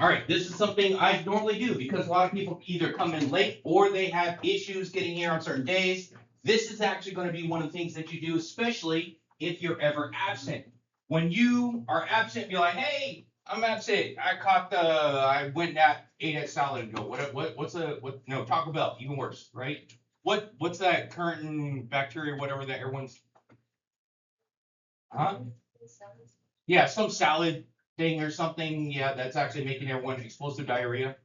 All right, this is something I normally do because a lot of people either come in late or they have issues getting here on certain days. This is actually going to be one of the things that you do, especially if you're ever absent. When you are absent, be like, hey, I'm absent. I went and ate at salad and go, no, Taco Bell, even worse, right? What's that current bacteria, whatever that everyone's, huh? Yeah, some salad thing or something. Yeah, that's actually making everyone explosive diarrhea.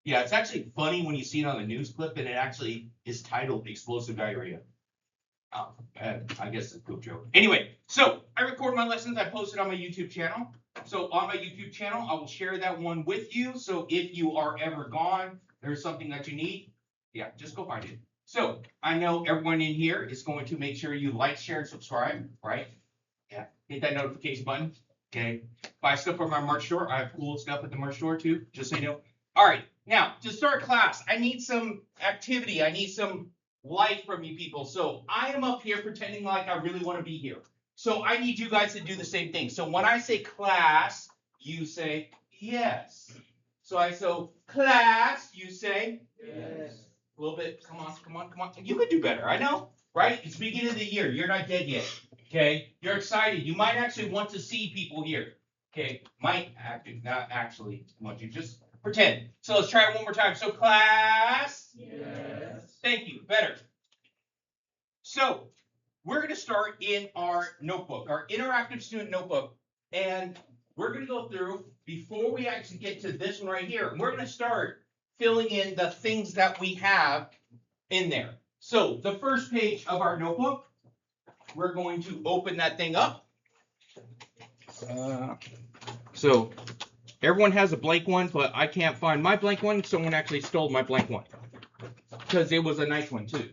Yeah, it's actually funny when you see it on the news clip and it actually is titled explosive diarrhea. Oh, I guess it's a cool joke. Anyway, so I record my lessons. I post it on my YouTube channel. So on my YouTube channel, I will share that one with you. So if you are ever gone, there's something that you need. Yeah, just go find it. So I know everyone in here is going to make sure you like, share, and subscribe, right? Yeah, hit that notification button. Okay. Buy stuff from my merch store. I have cool stuff at the merch store too, just so you know. All right, now to start class, I need some activity. I need some life from you people. So I am up here pretending like I really want to be here. So I need you guys to do the same thing. So when I say class, you say yes. So class, you say yes. A little bit. Come on. You could do better. I know, right? It's beginning of the year. You're not dead yet. Okay, you're excited. You might actually want to see people here. Okay, not actually want you. Just pretend. So let's try it one more time. So class. Yes. Thank you. Better. So we're going to start in our notebook, our interactive student notebook, and we're going to go through before we actually get to this one right here. We're going to start filling in the things that we have in there. So the first page of our notebook. We're going to open that thing up. So everyone has a blank one, but I can't find my blank one. Someone actually stole my blank one because it was a nice one too.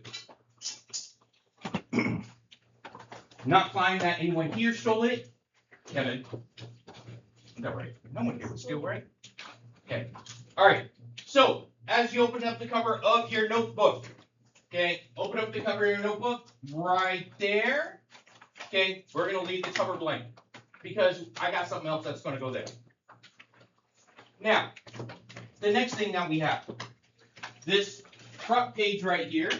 Not finding that anyone here stole it. Kevin. Is that right? No one here would steal, right? Okay. All right. So as you open up the cover of your notebook, okay, open up the cover of your notebook right there. Okay, we're going to leave the cover blank because I got something else that's going to go there. Now, the next thing that we have, this front page right here,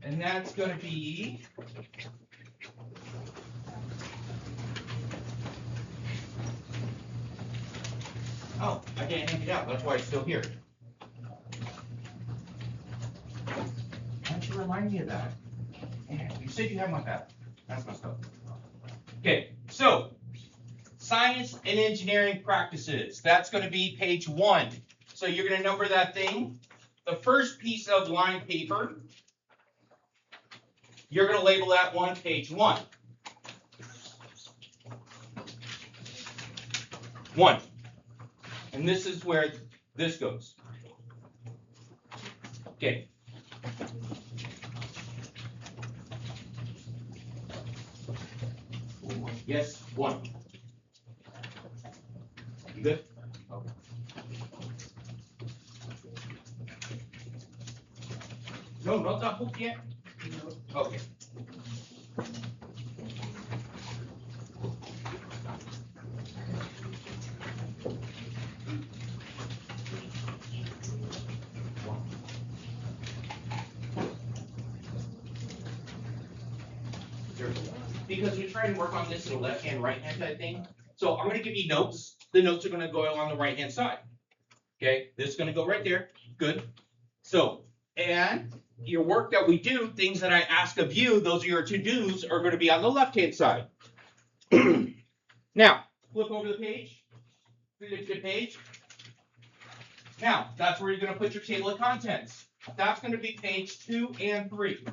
and that's going to be oh, I can't hand it out. That's why it's still here. Why don't you remind me of that? Man, you said you had my back. That's messed up. Okay, so science and engineering practices. That's going to be page 1. So you're going to number that thing. The first piece of lined paper, you're going to label that one page 1. 1. And this is where this goes. Okay. Yes, 1. You good? Okay. No, not that book yet. Okay. Because we try to work on this in a left-hand, right-hand type thing. So I'm going to give you notes. The notes are going to go on the right-hand side. Okay, this is going to go right there. Good. So, and your work that we do, things that I ask of you, those are your to-dos, are going to be on the left-hand side. Now, flip over the page. Flip the page. Now, that's where you're going to put your table of contents. That's going to be page 2 and 3.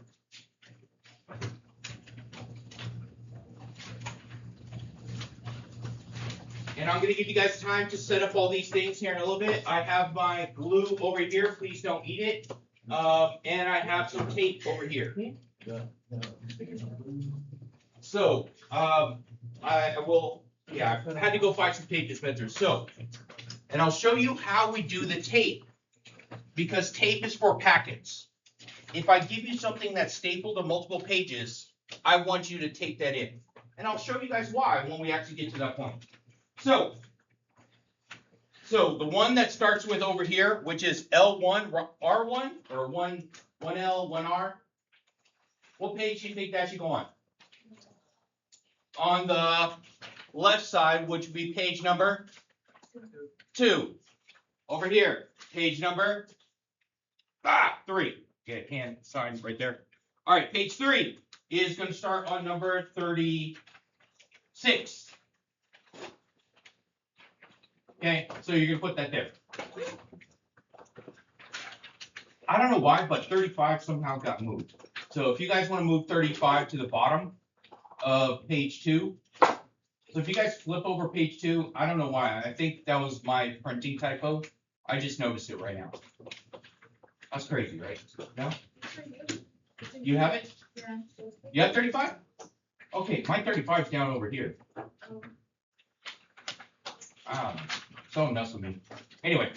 And I'm going to give you guys time to set up all these things here in a little bit. I have my glue over here. Please don't eat it. And I have some tape over here. So I will, yeah, I had to go find some tape dispensers. So, and I'll show you how we do the tape, because tape is for packets. If I give you something that's stapled to multiple pages, I want you to tape that in. And I'll show you guys why when we actually get to that point. So So the one that starts with over here, which is L1, R1, or 1L, 1R, what page do you think that should go on? On the left side, which would be page number 2. Over here, page number 3. Okay, hand sign right there. All right, page 3 is going to start on number 36. Okay, so you're going to put that there. I don't know why, but 35 somehow got moved. So if you guys want to move 35 to the bottom of page 2, so if you guys flip over page 2, I don't know why. I think that was my printing typo. I just noticed it right now. That's crazy, right? No? You have it? Yeah. You have 35? Okay, my 35 is down over here. Someone mess with me. Anyway.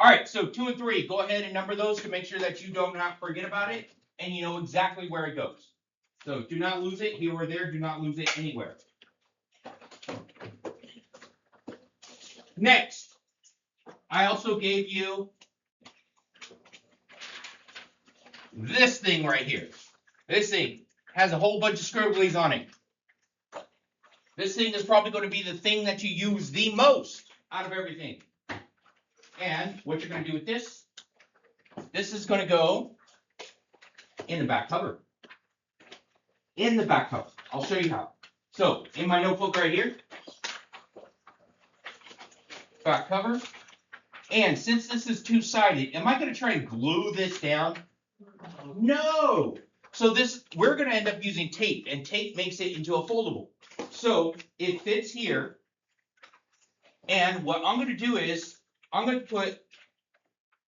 All right, so 2 and 3, go ahead and number those to make sure that you don't not forget about it and you know exactly where it goes. So do not lose it here or there. Do not lose it anywhere. Next, I also gave you this thing right here. This thing has a whole bunch of scribblies on it. This thing is probably going to be the thing that you use the most out of everything. And what you're going to do with this is going to go in the back cover. In the back cover. I'll show you how. So, in my notebook right here, back cover. And since this is two-sided, am I going to try and glue this down? No! So we're going to end up using tape, and tape makes it into a foldable. So, it fits here. And what I'm going to do is, I'm going to put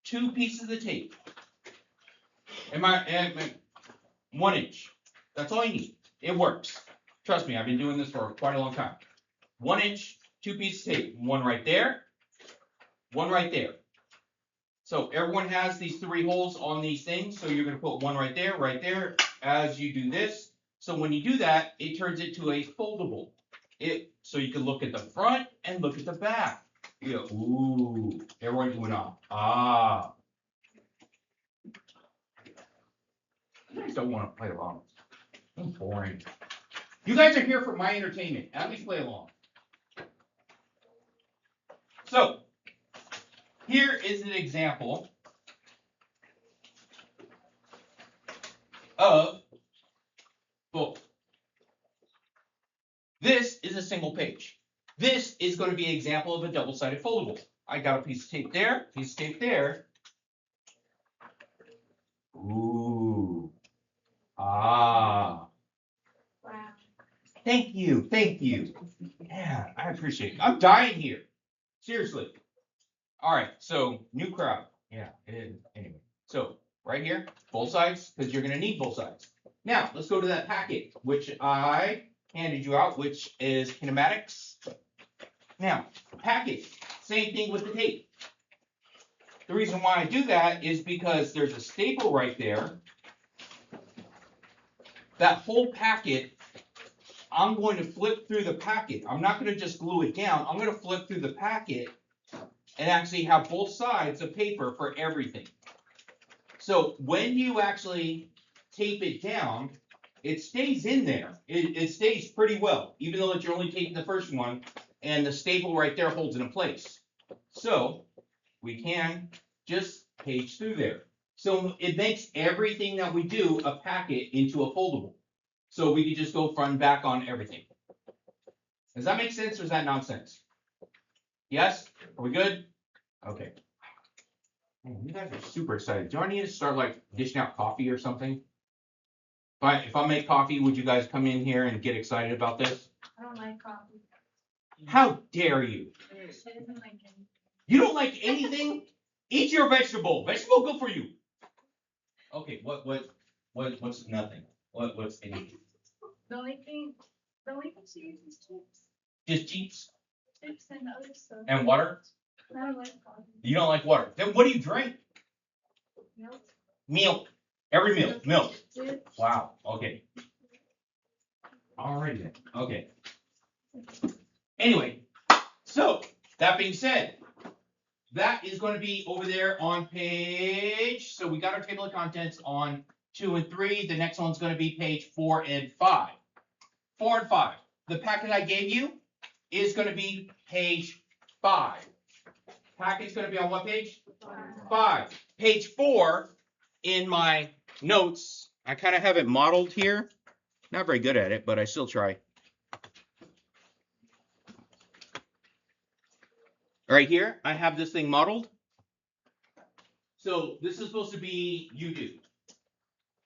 2 pieces of tape. 1 inch. That's all you need. It works. Trust me, I've been doing this for quite a long time. 1 inch, 2 pieces of tape. 1 right there, 1 right there. So everyone has these 3 holes on these things. So you're going to put 1 right there, as you do this. So when you do that, it turns into a foldable. So you can look at the front and look at the back. You go, ooh, everyone doing ah. You guys don't want to play along. It's boring. You guys are here for my entertainment. At least play along. So, here is an example of both. This is a single page. This is going to be an example of a double-sided foldable. I got a piece of tape there, piece of tape there. Ooh. Ah. Wow. Thank you. Thank you. Yeah, I appreciate it. I'm dying here. Seriously. All right, so new crowd. Yeah, it is. Anyway, so right here, both sides, because you're going to need both sides. Now, let's go to that packet, which I handed you out, which is Kinematics. Now, packet, same thing with the tape. The reason why I do that is because there's a staple right there. That whole packet, I'm going to flip through the packet. I'm not going to just glue it down. I'm going to flip through the packet and actually have both sides of paper for everything. So when you actually tape it down, it stays in there. It stays pretty well, even though that you're only taping the first one, and the staple right there holds it in place. So we can just page through there. So it makes everything that we do a packet into a foldable. So we can just go front and back on everything. Does that make sense or is that nonsense? Yes? Are we good? Okay. Man, you guys are super excited. Do I need to start like dishing out coffee or something? If I make coffee, would you guys come in here and get excited about this? I don't like coffee. How dare you? She doesn't like anything. You don't like anything? Eat your vegetable. Vegetable good for you. Okay, what's nothing? What's anything? The only thing she uses is chips. Just chips Chips and other stuff. and water? I don't like coffee. You don't like water. Then what do you drink? Milk. Milk. Every meal. Milk. Chips. Wow. Okay. Alrighty then. Okay. Anyway, so that being said, that is going to be over there on page. So we got our table of contents on 2 and 3. The next one's going to be page 4 and 5. 4 and 5. The packet I gave you is going to be page 5. Packet's going to be on what page? 5. Page 4 in my notes, I kind of have it modeled here. Not very good at it, but I still try. Right here, I have this thing modeled. So this is supposed to be you do.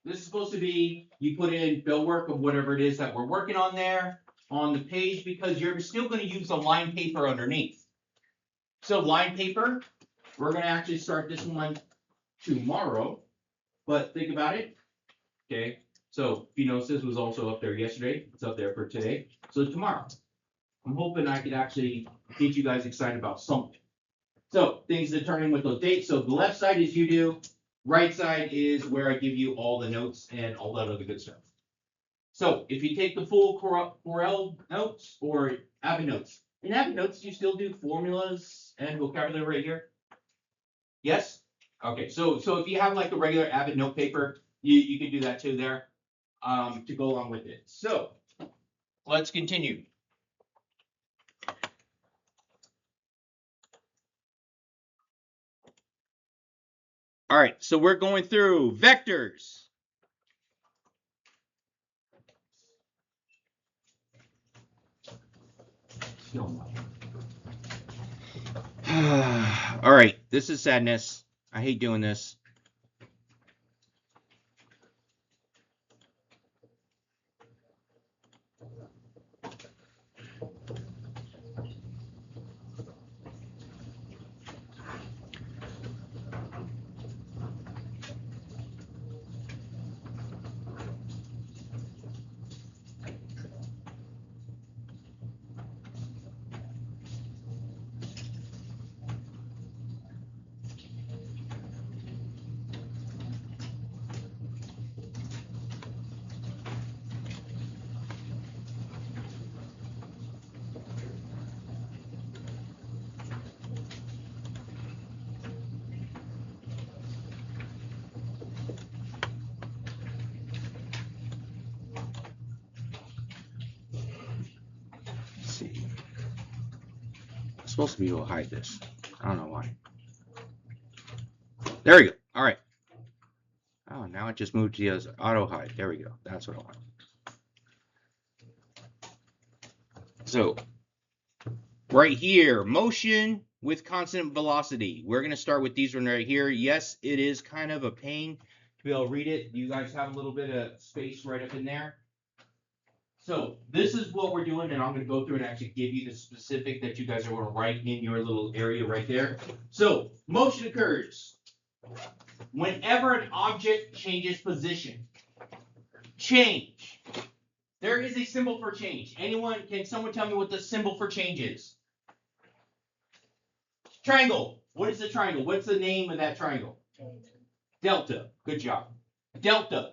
This is supposed to be you put in bill work of whatever it is that we're working on there on the page because you're still going to use the line paper underneath. So line paper, we're going to actually start this one tomorrow, but think about it. Okay, so if you notice this was also up there yesterday, it's up there for today. So tomorrow, I'm hoping I could actually get you guys excited about something. So things that turn in with those dates. So the left side is you do, right side is where I give you all the notes and all that other good stuff. So if you take the full Corel notes or Avid notes, in Avid notes, you still do formulas and vocabulary right here? Yes? Okay, so if you have like a regular Avid note paper, you can do that too there to go along with it. So let's continue. All right, so we're going through vectors. All right, this is sadness. I hate doing this. Let's see. I'm supposed to be able to hide this. I don't know why. There we go. All right. Oh, now it just moved to the other auto hide. There we go. That's what I want. So right here, motion with constant velocity. We're going to start with these one right here. Yes, it is kind of a pain to be able to read it. You guys have a little bit of space right up in there. So this is what we're doing, and I'm going to go through and actually give you the specific that you guys are going to write in your little area right there. So motion occurs whenever an object changes position. Change. There is a symbol for change. Can someone tell me what the symbol for change is? Triangle. What is the triangle? What's the name of that triangle? Delta. Good job. Delta.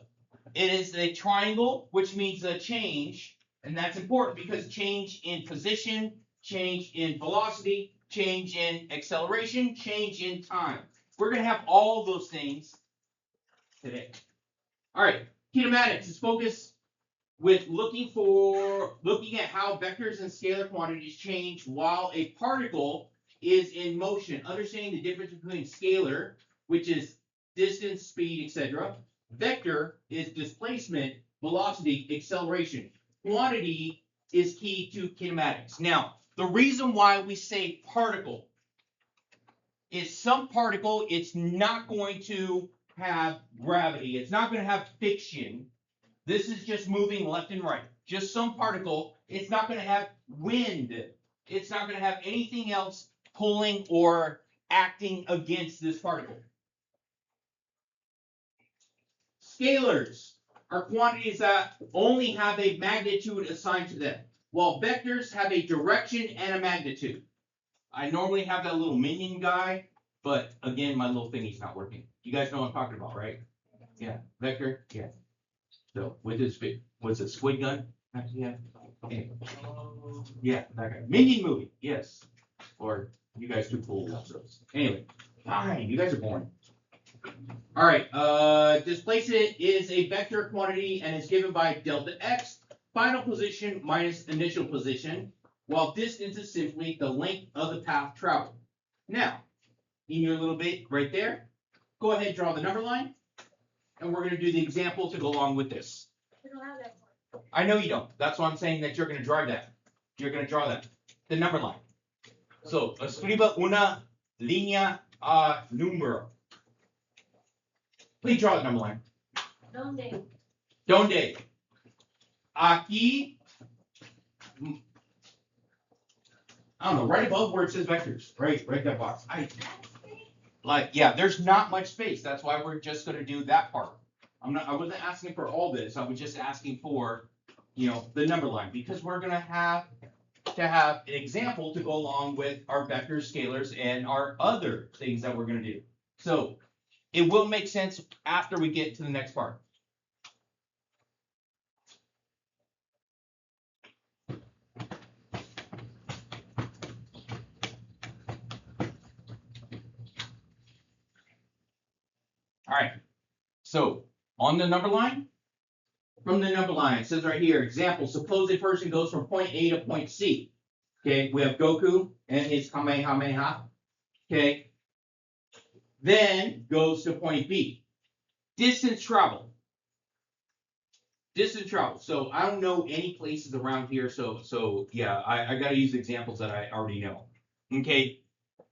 It is a triangle, which means a change, and that's important because change in position, change in velocity, change in acceleration, change in time. We're going to have all those things today. All right, kinematics is focused with looking at how vectors and scalar quantities change while a particle is in motion. Understanding the difference between scalar, which is distance, speed, etc. Vector is displacement, velocity, acceleration. Quantity is key to kinematics. Now, the reason why we say particle is some particle, it's not going to have gravity. It's not going to have friction. This is just moving left and right. Just some particle. It's not going to have wind. It's not going to have anything else pulling or acting against this particle. Scalars are quantities that only have a magnitude assigned to them, while vectors have a direction and a magnitude. I normally have that little minion guy, but again, my little thingy's not working. You guys know what I'm talking about, right? Yeah, vector, yeah. So with his what's it, squid gun? Yeah. Okay. Yeah, that guy. Minion movie, yes. Or You guys too cool. Anyway, fine. You guys are boring. All right. Displacement is a vector quantity and is given by delta x, final position minus initial position, while distance is simply the length of the path traveled. Now, in your little bit right there, go ahead and draw the number line, and we're going to do the example to go along with this. We don't have that one. I know you don't. That's why I'm saying that you're going to draw that. You're going to draw that. The number line. So, escriba una línea a número. Please draw the number line. ¿Dónde? Donde? Aquí. I don't know, right above where it says vectors. Right that box. Yeah, there's not much space. That's why we're just going to do that part. I wasn't asking for all this. I was just asking for, the number line, because we're going to have an example to go along with our vectors, scalars, and our other things that we're going to do. So it will make sense after we get to the next part. All right. So on the number line, from the number line, it says right here, example, suppose a person goes from point A to point C. Okay, we have Goku and his Kamehameha. Okay, then goes to point B. Distance travel. Distance travel. So I don't know any places around here. So yeah, I got to use examples that I already know. Okay,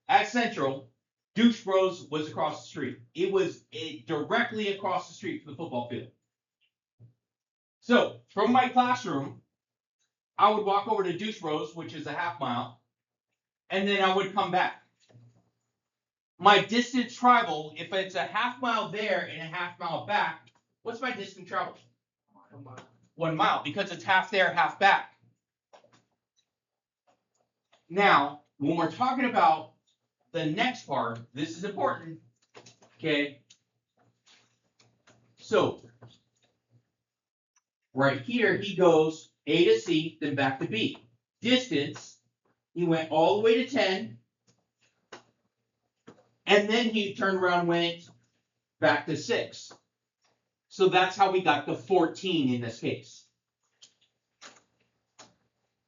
at Central, Douche Bros was across the street. It was directly across the street from the football field. So from my classroom, I would walk over to Douche Bros, which is a half mile, and then I would come back. My distance travel, if it's a half mile there and a half mile back, what's my distance travel? 1 mile. 1 mile, because it's half there, half back. Now, when we're talking about the next part, this is important. Okay. So, right here, he goes A to C, then back to B. Distance, he went all the way to 10, and then he turned around and went back to 6. So that's how we got the 14 in this case.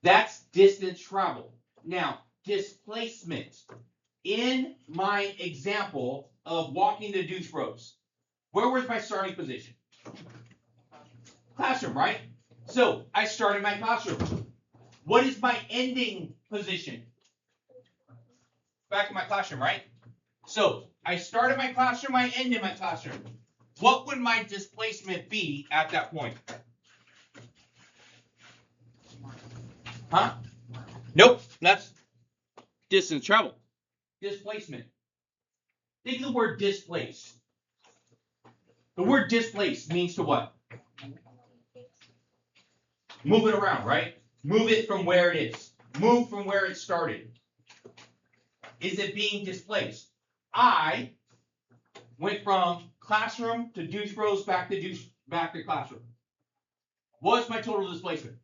That's distance traveled. Now, displacement. In my example of walking to Douche Bros, where was my starting position? Classroom, right? So I started my classroom. What is my ending position? Back in my classroom, right? So I started my classroom, I ended my classroom. What would my displacement be at that point? Huh? Nope, that's distance travel. Displacement. Think of the word displace. The word displace means to what? Move it around, right? Move it from where it is. Move from where it started. Is it being displaced? I went from classroom to Douche Bros back to classroom. What's my total displacement?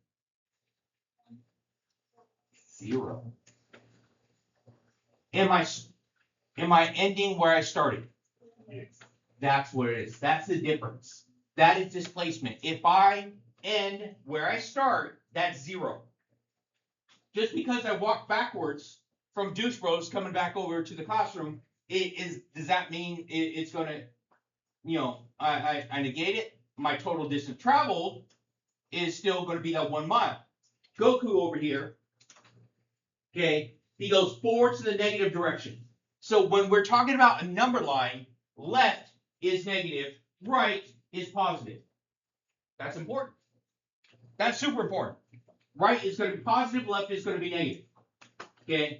0. Am I ending where I started? Yes. That's what it is. That's the difference. That is displacement. If I end where I start, that's 0. Just because I walk backwards from Douche Bros coming back over to the classroom, does that mean it's going to, I negate it? My total distance traveled is still going to be that 1 mile. Goku over here, okay, he goes forward to the negative direction. So when we're talking about a number line, left is negative, right is positive. That's important. That's super important. Right is going to be positive, left is going to be negative. Okay,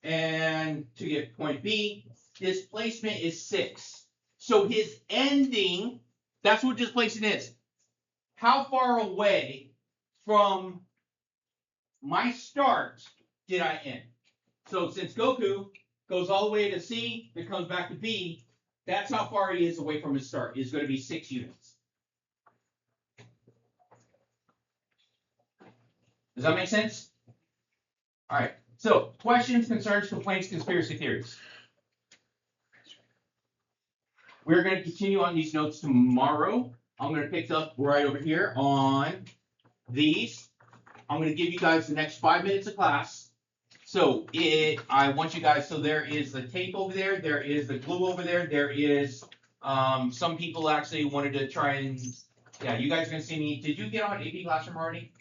and to get point B, displacement is 6. So his ending, that's what displacement is. How far away from my start did I end? So since Goku goes all the way to C, then comes back to B, that's how far he is away from his start. Is going to be 6 units. Does that make sense? All right. So, questions, concerns, complaints, conspiracy theories. We're going to continue on these notes tomorrow. I'm going to pick up right over here on these. I'm going to give you guys the next 5 minutes of class. So I want you guys, so there is the tape over there, there is the glue over there, there is, some people actually wanted to try and, yeah, you guys are going to see me. Did you get on AP Classroom already?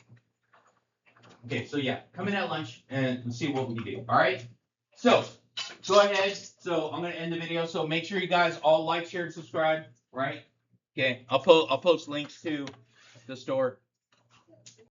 Okay, so yeah, come in at lunch and see what we can do. All right. So go ahead. So I'm gonna end the video. So make sure you guys all like, share, and subscribe. Right. Okay. I'll post links to the store.